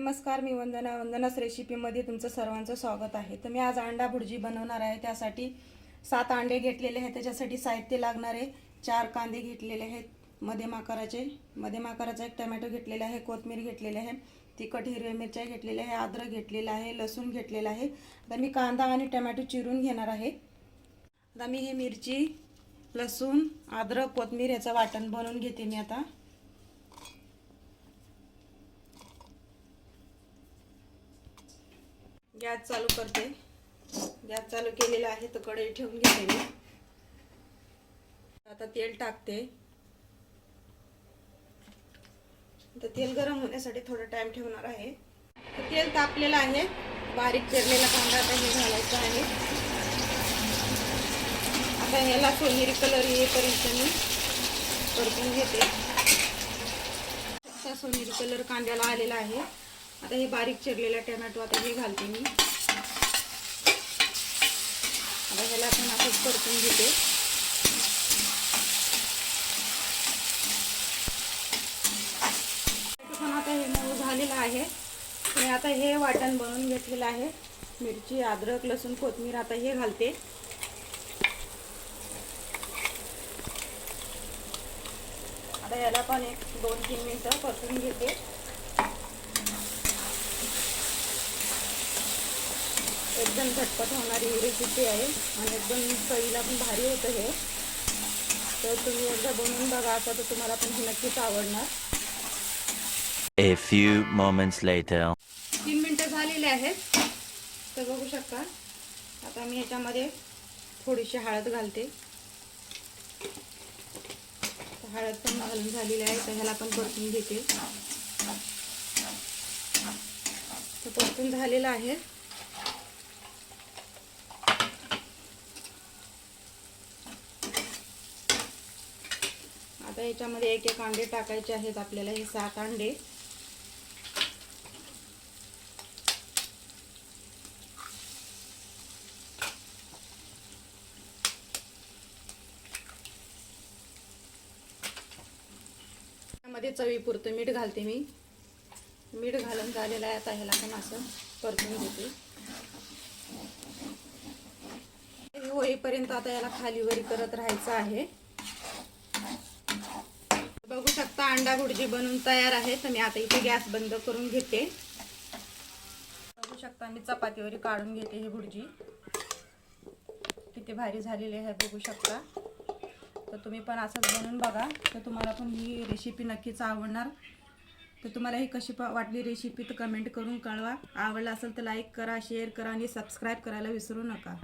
नमस्कार, मी वंदनास रेसिपीमध्ये तुमचं सर्वांचं स्वागत आहे। तर मी आज अंडा भुर्जी बनवणार आहे। त्यासाठी 7 अंडे घेतलेले आहेत। त्याच्यासाठी साहित्य लागणारे 4 कांदे घेतलेले आहेत मध्यम आकाराचा, एक टोमॅटो घेतलेला आहे, कोथिंबीर घेतलेली आहे, तिखट हिरव्या मिरच्या घेतलेल्या आहे, अद्रक घेतलेला आहे, लसूण घेतलेला आहे। आता मी कांदा आणि टोमॅटो चिरून घेणार आहे। आता मी हे मिरची, लसूण, अद्रक, कोथिंबीर याचं वाटण बनवून घेते। मी आता गॅस चालू करते। गॅस चालू केलेला आहे तर कढई ठेवून घेते मी। आता तेल टाकते। तर तेल गरम होण्यासाठी थोडा टाइम ठेवणार आहे। तर तेल तापलेलं आहे। बारीक चिरलेला कांदा आता हे घालायचा आहे। आता ह्याला सोनेरी कलर येईपर्यंत मी परतून घेते। असा सोनेरी कलर कांद्याला आलेला आहे। आता हे बारीक चिरलेला टोमॅटो आता हे घालते मी। आता ह्याला पण असंच परतून घेते। पण आता हे मऊ झालेलं आहे। आणि आता हे वाटण बनवून घेतलेलं आहे। मिरची, अद्रक, लसूण, कोथिंबीर आता हे घालते। आता याला पण 1-2-3 मिनिटं परतून घेते। एकदम झटपट होणारी रेसिपी आहे आणि एकदम चवीला पण भारी होतं हे। तर तुम्ही एकदा बनवून बघा, आता तर तुम्हाला पण हे नक्कीच आवडणार। A few moments later. 3 मिनिटं झालेले आहेत। तर बघू शकता। आता मी याच्यामध्ये थोडीशी हळद घालते। हळद पण घालून झालेली आहे। तर ह्याला पण परतून घेते। तर परतून झालेलं आहे। आता याच्यामध्ये एक अंडे टाकायचे आहेत आपल्याला। हे 7 अंडे। त्यामध्ये चवीपुरतं मीठ घालते मी। मीठ घालून झालेलं आहे। आता ह्याला पण असं परतून घेते। होईपर्यंत आता याला खाली वरी करत राहायचं आहे। बघू शकता अंडा भुर्जी बनवून तयार आहे। तर मी आता इथे गॅस बंद करून घेते। बघू शकता मी चपातीवर काढून घेते। ही भुर्जी किती भारी झालेली आहे बघू शकता। तर तुम्ही पण असंच बनवून बघा। तर तुम्हाला पण ही रेसिपी नक्कीच आवडणार। तर तुम्हाला ही कशी वाटली रेसिपी तर कमेंट करून कळवा। आवडलं असेल तर लाईक करा, शेअर करा आणि सबस्क्राईब करायला विसरू नका।